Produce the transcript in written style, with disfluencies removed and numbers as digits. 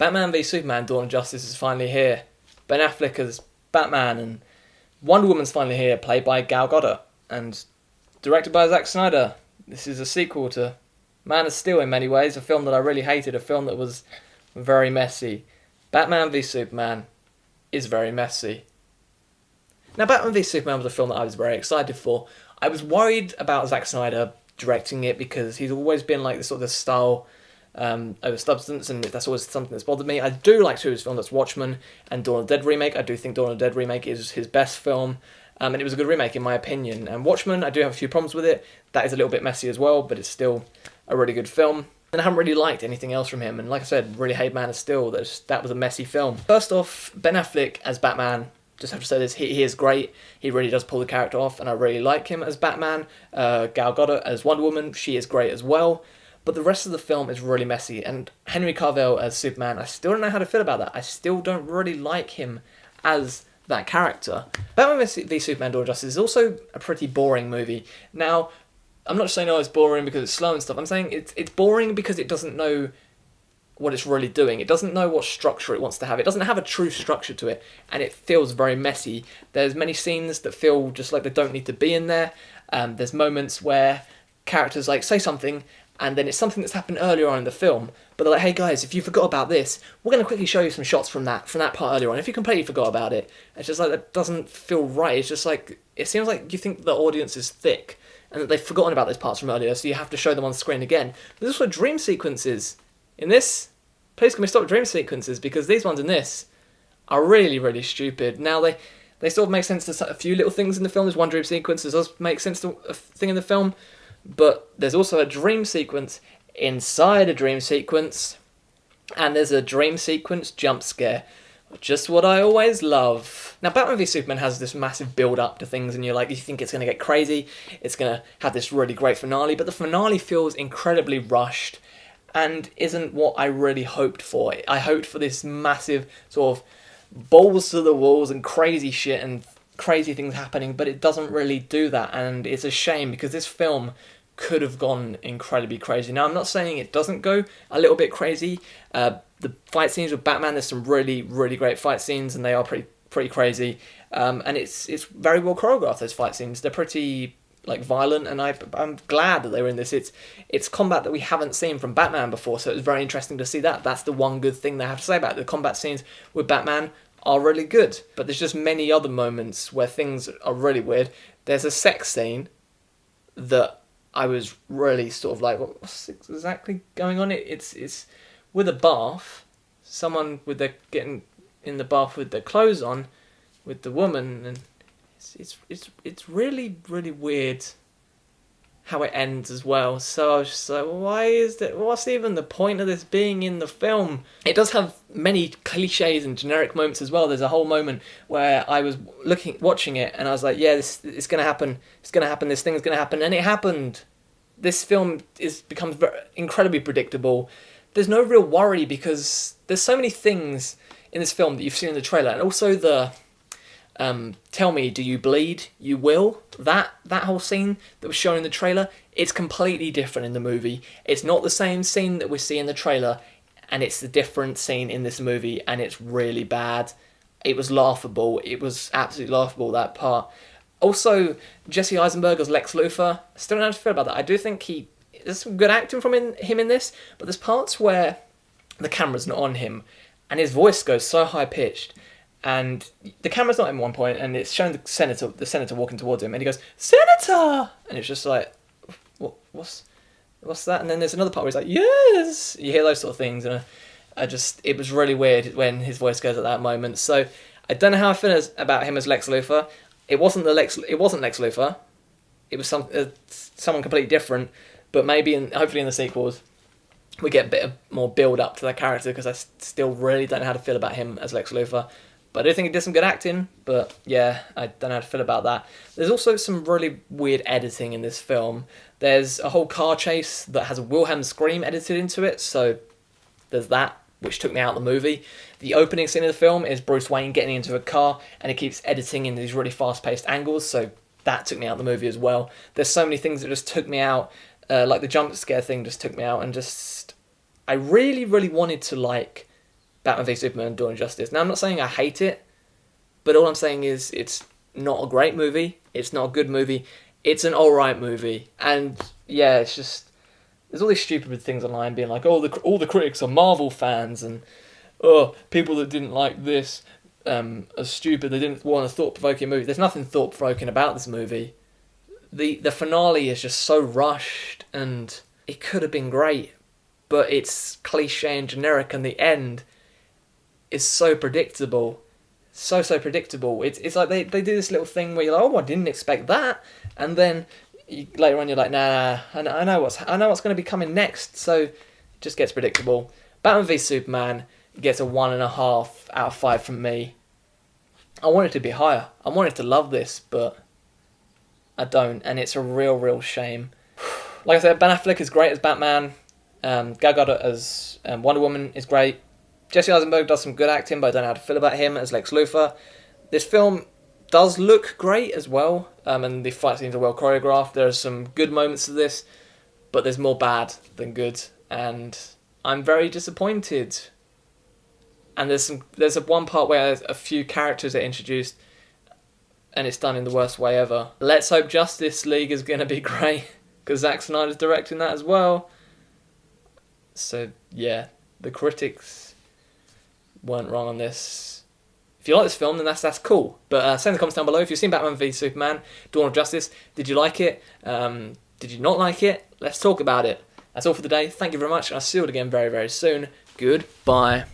Batman v Superman Dawn of Justice is finally here. Ben Affleck as Batman, and Wonder Woman's finally here, played by Gal Gadot, and directed by Zack Snyder. This is a sequel to Man of Steel in many ways, a film that I really hated, a film that was very messy. Batman v Superman is very messy. Now, Batman v Superman was a film that I was very excited for. I was worried about Zack Snyder directing it because he's always been like this sort of style over substance, and that's always something that's bothered me. I do like two of his films, that's Watchmen and Dawn of the Dead remake. I do think Dawn of the Dead remake is his best film, and it was a good remake in my opinion. And Watchmen, I do have a few problems with it. That is a little bit messy as well, but it's still a really good film. And I haven't really liked anything else from him, and like I said, really hate Man of Steel. That was a messy film. First off, Ben Affleck as Batman, just have to say this, he is great. He really does pull the character off, and I really like him as Batman. Gal Gadot as Wonder Woman, she is great as well. But the rest of the film is really messy, and Henry Cavill as Superman, I still don't know how to feel about that. I still don't really like him as that character. Batman v Superman Dawn of Justice is also a pretty boring movie. Now, I'm not saying it's boring because it's slow and stuff. I'm saying it's boring because it doesn't know what it's really doing. It doesn't know what structure it wants to have. It doesn't have a true structure to it, and it feels very messy. There's many scenes that feel just like they don't need to be in there. There's moments where characters like say something, and then it's something that's happened earlier on in the film, but they're like, hey guys, if you forgot about this, we're going to quickly show you some shots from that part earlier on. If you completely forgot about it, it's just like, that doesn't feel right. It's just like, it seems like you think the audience is thick, and that they've forgotten about those parts from earlier, so you have to show them on screen again. There's also dream sequences in this. Please can we stop dream sequences, because these ones in this are really, really stupid. Now, they sort of make sense to a few little things in the film. There's one dream sequence that does make sense to a thing in the film, but there's also a dream sequence inside a dream sequence, and there's a dream sequence jump scare. Just what I always love. Now, Batman v Superman has this massive build-up to things, and you think it's going to get crazy, it's going to have this really great finale, but the finale feels incredibly rushed, and isn't what I really hoped for. I hoped for this massive sort of balls to the walls and crazy shit and crazy things happening, but it doesn't really do that, and it's a shame because this film could have gone incredibly crazy. Now, I'm not saying it doesn't go a little bit crazy. The fight scenes with Batman, there's some really, really great fight scenes, and they are pretty crazy. And it's very well choreographed, those fight scenes. They're pretty violent, and I'm glad that they were in this. It's combat that we haven't seen from Batman before, so it was very interesting to see that. That's the one good thing they have to say about it. The combat scenes with Batman are really good, but there's just many other moments where things are really weird. There's a sex scene that I was really sort of like, what's exactly going on? It's with a bath, someone getting in the bath with their clothes on, with the woman, and it's really, really weird how it ends as well. So I was just like, why is that? What's even the point of this being in the film? It does have many cliches and generic moments as well. There's a whole moment where I was watching it, and I was like, yeah, it's going to happen. It's going to happen. This thing's going to happen, and it happened. This film becomes incredibly predictable. There's no real worry because there's so many things in this film that you've seen in the trailer, and also the tell me, do you bleed? You will. That whole scene that was shown in the trailer, it's completely different in the movie. It's not the same scene that we see in the trailer, and it's a different scene in this movie, and it's really bad. It was laughable. It was absolutely laughable, that part. Also, Jesse Eisenberg as Lex Luthor, I still don't know how to feel about that. I do think there's some good acting from him in this, but there's parts where the camera's not on him, and his voice goes so high-pitched, and the camera's not in one point, and it's showing the senator walking towards him, and he goes, "Senator!" And it's just like, what's that? And then there's another part where he's like, "Yes!" You hear those sort of things, and it was really weird when his voice goes at that moment. So I don't know how I feel about him as Lex Luthor. It wasn't Lex Luthor. It was someone completely different, but hopefully in the sequels we get a bit more build up to that character, because I still really don't know how to feel about him as Lex Luthor. But I do think he did some good acting, but yeah, I don't know how to feel about that. There's also some really weird editing in this film. There's a whole car chase that has a Wilhelm scream edited into it, so there's that, which took me out of the movie. The opening scene of the film is Bruce Wayne getting into a car, and it keeps editing in these really fast-paced angles, so that took me out of the movie as well. There's so many things that just took me out, like the jump scare thing just took me out, and I really, really wanted to like Batman v Superman: Dawn of Justice. Now, I'm not saying I hate it, but all I'm saying is it's not a great movie. It's not a good movie. It's an alright movie. And yeah, it's just, there's all these stupid things online being like, oh, all the critics are Marvel fans, and oh, people that didn't like this are stupid. They didn't want a thought-provoking movie. There's nothing thought-provoking about this movie. The finale is just so rushed, and it could have been great, but it's cliche and generic, and the end is so predictable. So predictable. It's like they do this little thing where you're like, oh, I didn't expect that, and then later on you're like, nah, I know what's going to be coming next. So it just gets predictable. Batman v Superman gets a 1.5 out of 5 from me. I want it to be higher. I wanted to love this, but I don't, and it's a real shame. Like I said, Ben Affleck is great as Batman. Gal Gadot as Wonder Woman is great. Jesse Eisenberg does some good acting, but I don't know how to feel about him as Lex Luthor. This film does look great as well, and the fight scenes are well choreographed. There are some good moments to this, but there's more bad than good, and I'm very disappointed. And there's one part where a few characters are introduced, and it's done in the worst way ever. Let's hope Justice League is going to be great, because Zack Snyder's directing that as well. So yeah, the critics weren't wrong on this. If you like this film, then that's cool. But say in the comments down below if you've seen Batman v Superman: Dawn of Justice. Did you like it? Did you not like it? Let's talk about it. That's all for the day. Thank you very much. I'll see you all again very soon. Goodbye.